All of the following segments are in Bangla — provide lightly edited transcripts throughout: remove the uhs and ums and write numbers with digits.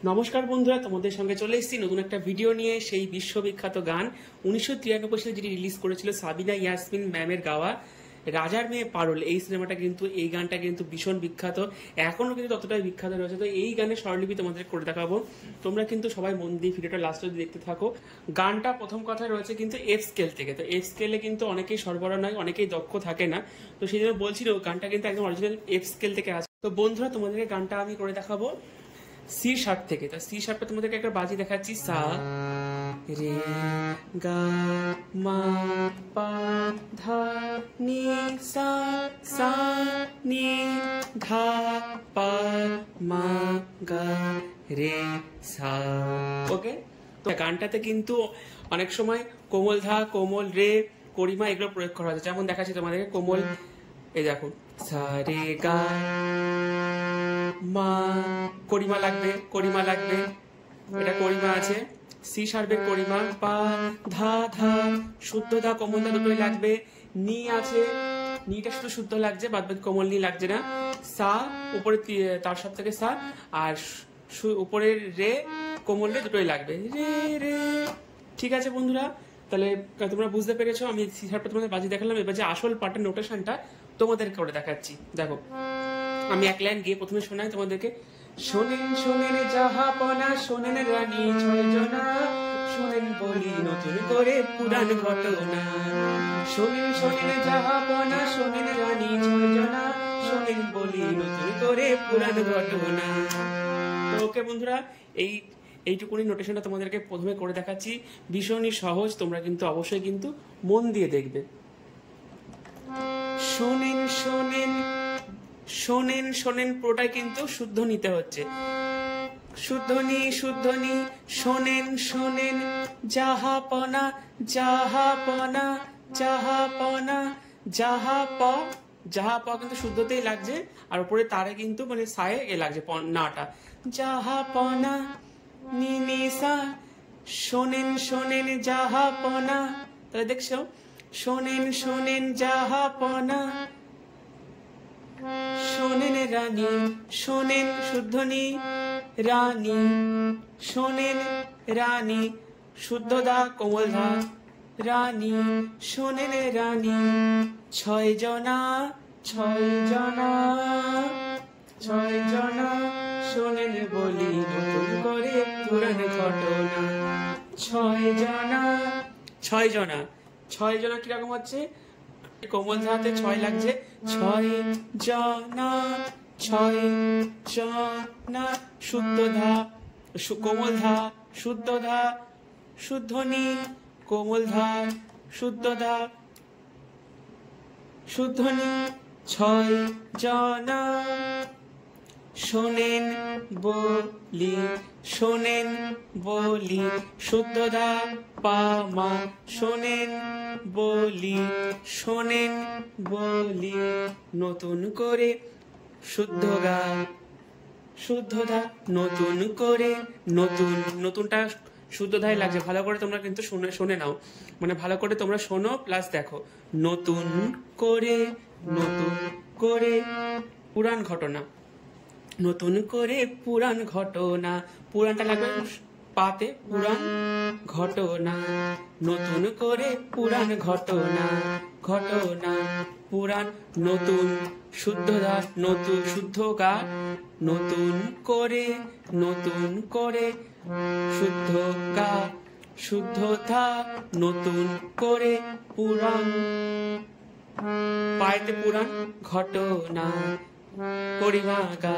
নমস্কার বন্ধুরা, তোমাদের সঙ্গে চলে এসেছি নতুন একটা ভিডিও নিয়ে। সেই বিশ্ববিখ্যাত গান 1993 সালে যেটি রিলিজ করেছিল সাবিনা ইয়াসমিন ম্যামের গাওয়া রাজার মেয়ে পারুল, এই সিনেমাটা কিন্তু, এই গানটা কিন্তু ভীষণ বিখ্যাত, এখনো কিন্তু ততটাই বিখ্যাত রয়েছে। তো এই গানের স্বরলিপি তোমাদের করে দেখাবো, তোমরা কিন্তু সবাই মন দিয়ে ভিডিওটা লাস্ট অবধি দেখতে থাকো। গানটা প্রথম কথা রয়েছে কিন্তু এফ স্কেল থেকে। তো এফ স্কেলে কিন্তু অনেকেই সরবরাহ নয়, অনেকেই দক্ষ থাকে না, তো সেই জন্য বলছিল গানটা কিন্তু একদম অরিজিনাল এফ স্কেল থেকে আসে। তো বন্ধুরা, তোমাদেরকে গানটা আমি করে দেখাবো সি শার্প থেকে। তো সি শার্পে তোমাদেরকে একটা বাজি দেখাচ্ছি, সা রে গা মা পা ধা নি সা সা নি ধা পা মা গা রে সা। ওকে, তো গানটাতে কিন্তু অনেক সময় কোমল ধা, কোমল রে, করিমা এগুলো প্রয়োগ করা হয়েছে। যেমন দেখাচ্ছি তোমাদেরকে কোমল, এই দেখো সা রে গা মা, করিমা লাগবে, করিমা লাগবে, এটা করিমা আছে। সি শার্পের করিমা, পা ধা ধা, শুদ্ধ ধা কোমল ধা দুটোই লাগবে। নি আছে, নিটা শুধু শুদ্ধ লাগছে, বাদ বাকি কোমল নি লাগছে না। সা উপরে তার সব থেকে সা, আর উপরের রে কোমল রে দুটোই লাগবে, রে রে। ঠিক আছে বন্ধুরা, তাহলে তোমরা বুঝতে পেরেছো। আমি সি শার্পটা তোমাদের বাজি দেখালাম, এবার যে আসল পার্টের নোটেশনটা তোমাদের করে দেখাচ্ছি। দেখো, আমি এক লাইন গিয়ে প্রথমে শোনাই তোমাদেরকে। শোনেন শোনেন জাহাপনা, শোনেন রানী ছয় জনা, শোনেন বলি নতুন করে পুরান ঘটনা। শোনেন শোনেন জাহাপনা, শোনেন রানী ছয় জনা, শোনেন বলি নতুন করে পুরান ঘটনা। তো ওকে বন্ধুরা, এইটুকুনি নোটেশনটা তোমাদেরকে প্রথমে করে দেখাচ্ছি, ভীষণই সহজ, তোমরা কিন্তু অবশ্যই কিন্তু মন দিয়ে দেখবে। শোনেন শোনেন, শোনেন শোনেন পুরোটাই কিন্তু শুদ্ধ নিতে হচ্ছে, শুদ্ধনি শুদ্ধনি। শোনেন শোনেন জাহাপনা, জাহাপনা, জাহাপনা, জাহাপ, জাহাপ কিন্তু শুদ্ধতেই লাগছে, আর উপরে তারে কিন্তু মানে সায়ে এ লাগছে নাটা, জাহাপনা নি নি সা। শোনেন শোনেন জাহাপনা, তাহলে দেখছো শোনেন শোনেন জাহাপনা। শোনেন রানী, শোনেন শুদ্ধনি রানী, শোনেন রানী শুদ্ধ দা কোমল ধা রানী, শোনেন রানী ছয় জনা, ছয় জনা, ছয় জনা, শোনেন বলি নতুন করে পুরান ঘটনা। ছয় জনা, ছয় জনা, ছয় জনা কিরকম হচ্ছে, কোমল ধাতে ছয় লাগছে, ছয় জনা, ছয় জনা, শুদ্ধ ধা, কোমল ধা, শুদ্ধ ধা, শুদ্ধনি, কোমল ধা, শুদ্ধ ধা, শুদ্ধনি, ছয় জনা। শোনেন বলি, শোনেন বলি, শুদ্ধ ধা পা মা, শোনেন বলি, শোনেন বলি নতুন করে শুদ্ধ গা, শুদ্ধ ধা নতুন করে, নতুন, নতুনটা শুদ্ধ ধায় লাগছে, ভালো করে তোমরা কিন্তু শুনে নাও, মানে ভালো করে তোমরা শোনো প্লাস দেখো। নতুন করে, নতুন করে পুরান ঘটনা, নতুন করে পুরান ঘটনা, পুরানটা লাগবে পাতে, পুরান ঘটনা, নতুন করে পুরান ঘটনা, ঘটনা পুরান, নতুন শুদ্ধ ধা, নতুন শুদ্ধ গা, নতুন করে, নতুন করে শুদ্ধ গা, শুদ্ধ ধা, নতুন করে পুরান, পাইতে পুরান ঘটনা, করিমা গা।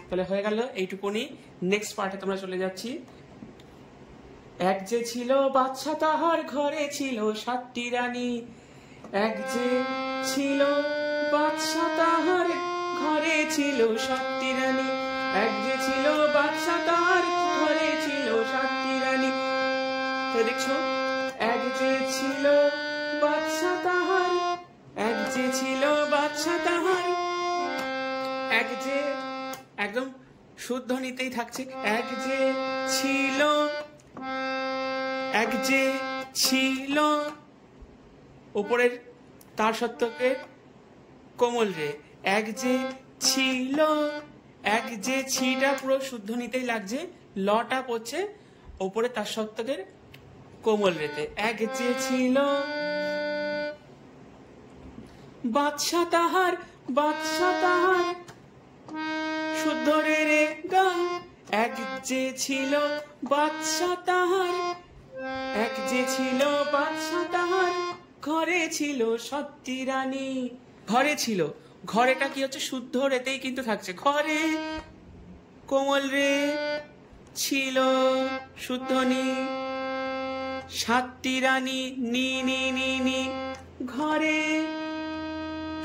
তাহলে হয়ে গেল এইটুকুনি। নেক্সট পার্টে তোমরা চলে যাচ্ছি। এক যে ছিল বাচ্চা, তাহার ঘরে ছিল 7টি রানী। এক যে ছিল বাচ্চা, তাহার ঘরে ছিল 7টি রানী। এক যে ছিল বাচ্চা, তাহার ঘরে ছিল 7টি রানী। তো দেখছো, এক যে ছিল বাচ্চা তাহার, এক যে ছিল বাচ্চা তাহার, এক যে একদম শুদ্ধ নিতেই থাকছে, এক যে ছিল, এক যে ছিল, উপরের তার সত্যকে কোমল রে, এক যে ছিল, এক যে ছিটা পুরো শুদ্ধ নিতেই লাগছে, লটা পড়ছে ওপরে তার সত্ত্বকের কোমল রেতে। এক যে ছিল বাদশা তাহার, বাদশা তাহার শুদ্ধ রে রে গা। এক যে ছিল বাদশা তাহার, এক যে ছিল বাদশা তাহার, ঘরে ছিল সত্যি রানী। ঘরে ছিল, ঘরেটা কি হচ্ছে শুদ্ধ রেতেই কিন্তু থাকছে, ঘরে কোমল রে ছিল শুদ্ধ নি, সাতটি রানী নি নি নি নি, ঘরে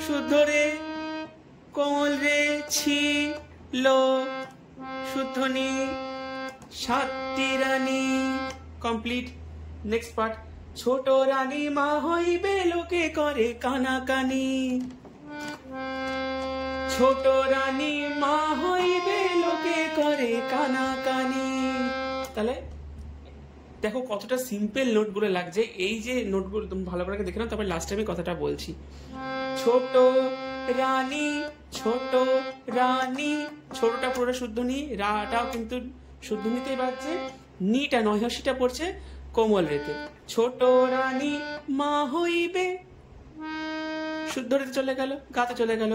শুদ্ধ রে কোমল রে ছিল শুদ্ধ নি, সাতটি রানী। কমপ্লিট। Next part. ছোট রানী মা হইবে লোকে করে কানাকানি, ছোট রানী মা হইবে লোকে করে কানাকানি। তাহলে দেখো কতটা সিম্পল নোটগুলো লাগছে। এই যে নোটগুলো তুমি ভালো করে দেখে নাও, তারপর লাস্টে আমি কথাটা বলছি। ছোট রানী, ছোট রানী, ছোটটা পুরো শুদ্ধ নি, রাটাও কিন্তু শুদ্ধ নিতেই বাজছে, নিটা নয় হসিটা পড়ছে কোমল রেতে। ছোট রানী মা হইবে, শুদ্ধ রেতে চলে গেল, গাতে চলে গেল,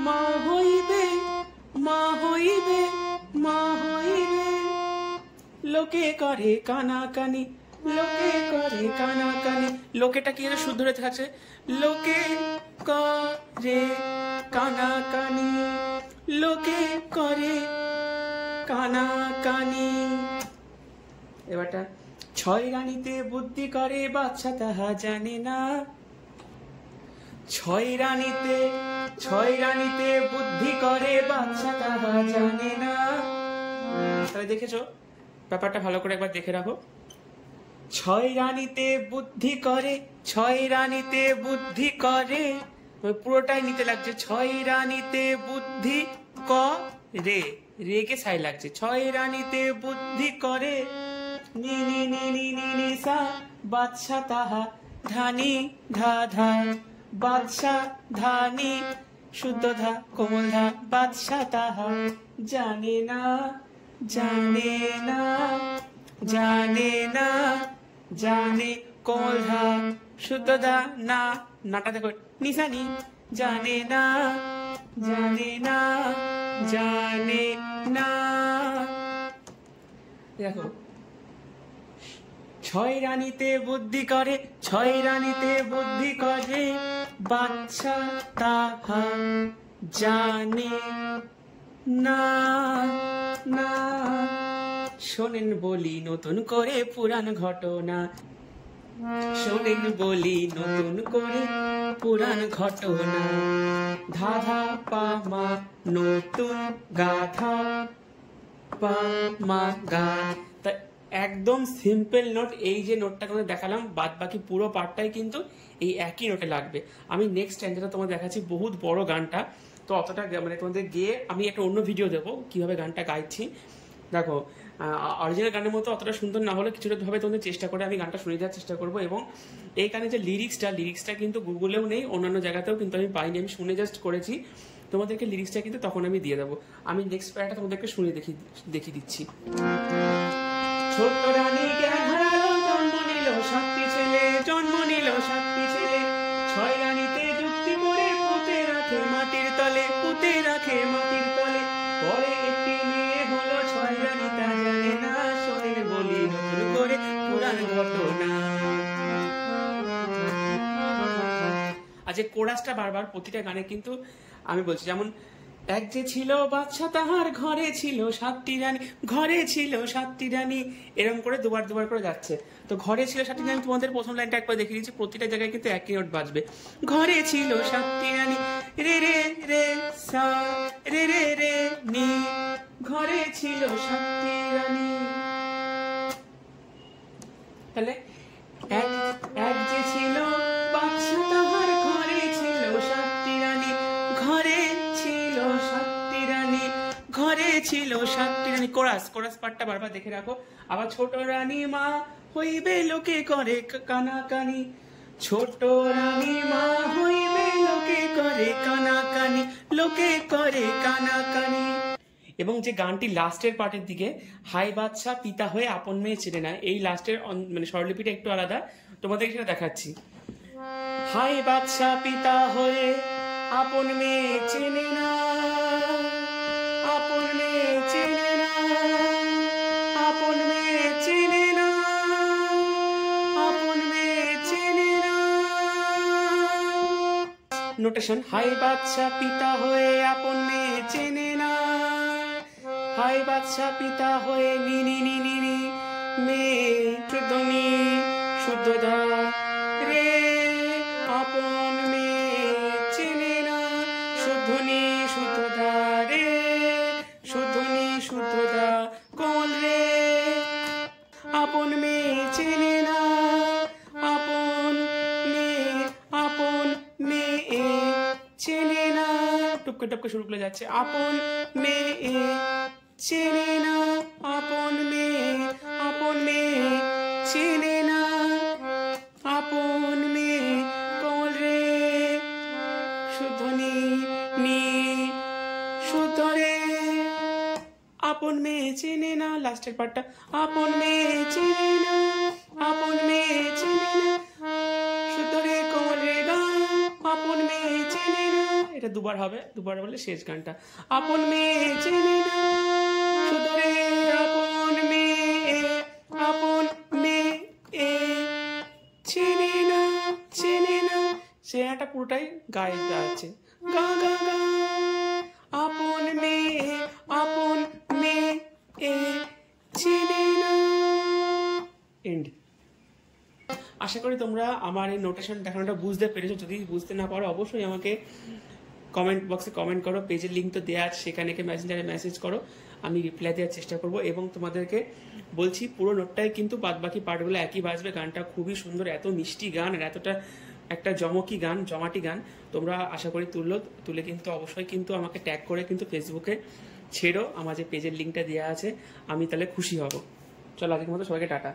মা হইবে, মা হইবে, মা হইবে লোকে করে কানাকানি, লোকে করে কানাকানি। লোকেটা কি শুদ্ধ রেতে আছে, লোকে করে কানাকানি, লোকে করে কানাকানি। এবারটা ছয় রানীতে বুদ্ধি করে বাচ্চা তাহা জানে না, ছয় রানীতে, ছয় রানীতে বুদ্ধি করে বাচ্চা তাহা জানে না। তাহলে দেখেছো ব্যাপারটা ভালো করে একবার দেখে রাখো। ছয় রানীতে বুদ্ধি করে, ছয় রানীতে বুদ্ধি করে, পুরোটাই নিতে লাগছে, ছয় রানীতে বুদ্ধি করে, রে কে সাই লাগছে, ছয় রানীতে বুদ্ধি করে, নি নি নি নি নি নি সা, বাদশা তাহা ধানি ধা ধা, বাদশা ধানি শুদ্ধ ধা কোমল ধা, বাদশা তাহা জানে না, জানে না, জানে না, জানে কোমল ধা শুদ্ধ ধা না, নাটা দেখো নিশানি, জানে না, জানে না, জানে না। দেখো ছয় রানীতে বুদ্ধি করে, ছয় রানীতে বুদ্ধি করে, বাচ্চা তাহা জানে না, না। শোনেন বলি নতুন করে পুরাণ ঘটনা, শোনেন বলি নতুন করে পুরাণ ঘটনা, ধাধা পা মা নতুন গাথা পা মা গা। একদম সিম্পল নোট। এই যে নোটটা তোমাদের দেখালাম, বাদ বাকি পুরো পার্টটাই কিন্তু এই একই নোটে লাগবে। আমি নেক্সট স্ট্যান্ডারটা তোমাদের দেখাচ্ছি, বহুত বড় গানটা, তো অতটা মানে তোমাদের গিয়ে আমি একটা অন্য ভিডিও দেবো কিভাবে গানটা গাইছি। দেখো অরিজিনাল গানের মতো অতটা সুন্দর না হলে কিছুটা ভাবে তোমাদের চেষ্টা করে আমি গানটা শুনে দেওয়ার চেষ্টা করবো। এবং এই গানের যে লিরিক্সটা কিন্তু গুগলেও নেই, অন্যান্য জায়গাতেও কিন্তু আমি পাইনি, আমি শুনে জাস্ট করেছি। তোমাদেরকে লিরিক্সটা কিন্তু তখন আমি দিয়ে দেবো। আমি নেক্সট প্যারাটা তোমাদেরকে শুনে দেখিয়ে দিচ্ছি। ছোট্ট রানী জ্ঞান হারালো, জন্ম নিল সাতটি ছেলে, জন্ম নিল সাতটি ছেলে, ছয় রানীতে যুক্তি করে পুঁতে রাখে মাটির তলে, পুঁতে রাখে মাটির তলে, পরে একটি মেয়ে হলো ছয় রানী তা জানে না, শোনেন বলি নতুন করে পুরাণ ঘটনা। আজ কোরাসটা বারবার প্রতিটা গানে কিন্তু আমি বলছি, যেমন এক যে ছিল বাদশা তাহার, ঘরে ছিল সাতটি রানী, ঘরে ছিল সাতটি রানী, এরকম করে দুবার দুবার করে যাচ্ছে। তো ঘরে ছিল সাতটি রানী, তোমাদের প্রথম লাইনটা একবার দেখে দিচ্ছি, প্রতিটা জায়গায় কিন্তু একই নোট বাজবে। ঘরে ছিল সাতটি রানী, রে রে রে সা, রে রে রে নি, ঘরে ছিল সাতটি রানী। তাহলে এক যে ছিল বাদশা তাহার, ঘরে ছিল সাতটি রানী, ঘরে ছিল সাতটি রানী, ঘরে ছিল সাতটি রানী। কোরাস পার্টটা বারবার দেখে রাখো। আবার ছোট রানী মা হইবে লোকে করে কানাকানি, ছোট রানী মা হইবে লোকে করে কানাকানি, লোকে করে কানাকানি। এবং যে গানটি লাস্টের পার্টের দিকে, হাই বাদশা পিতা হয়ে আপন মেয়ে চেনে না, এই লাস্টের মানে স্বরলিপিটা একটু আলাদা, তোমাদের সেটা দেখাচ্ছি। হাই বাদশা পিতা হয়ে আপন মেয়ে চেনে না, আপন মেয়ে চেনে না, আপন মেয়ে চেনে না, আপন মেয়ে চেনে না। নোটেশন, হাই বাদশা পিতা হয়ে আপন মেয়ে চেনে না, হাই বাদশা পিতা হয়ে নি নি নি নি নি মেয়ে শুদ্ধ নি শুদ্ধ ধা রে, আপন মেয়ে চেনে না, শুদ্ধ নি শুদ্ধ ধা রে, শুদ্ধ নি শুদ্ধ ধা কোমল রে, আপন মেয়ে চেনে না, আপন মেয়ে চেনে না, টুপকে টুপকে শুরু করে যাচ্ছে, আপন মেয়ে চেনে না, আপন মেয়ে চেনে না, আপন মেয়ে কোমল রে, শুদ্ধ নি নি শুদ্ধ রে, আপন মেয়ে চেনে না, লাস্টের পার্টটা, আপন মেয়ে চেনে না, আপন মেয়ে চেনে না, শুদ্ধ রে কোমল রে গা, আপন মেয়ে চেনে না, এটা দুবার হবে, দুবার বলে শেষ গানটা, আপন মেয়ে চেনে না, শুদ্ধ রে, আপন মেয়ে চেনে না, চেনে না, চেনাটা পুরোটাই গায়ে আছে, গা গা গা, আপন মেয়ে চেনে না, এন্ড। আশা করি তোমরা আমার এই নোটেশন দেখানোটা বুঝতে পেরেছো। যদি বুঝতে না পারো অবশ্যই আমাকে কমেন্ট বক্সে কমেন্ট করো, পেজের লিঙ্ক তো দেওয়া আছে, সেখানে মেসেঞ্জারে মেসেজ করো, আমি রিপ্লাই দেওয়ার চেষ্টা করব। এবং তোমাদেরকে বলছি পুরো নোটটাই কিন্তু বাদবাকি পার্টগুলো একই বাজবে। গানটা খুবই সুন্দর, এত মিষ্টি গান আর এতটা একটা জমাটি গান তোমরা আশা করি তুলে কিন্তু অবশ্যই কিন্তু আমাকে ট্যাগ করে কিন্তু ফেসবুকে ছেড়ো, আমার যে পেজের লিঙ্কটা দেওয়া আছে, আমি তাহলে খুশি হব। চলো আজকের মতো সবাইকে টাটা।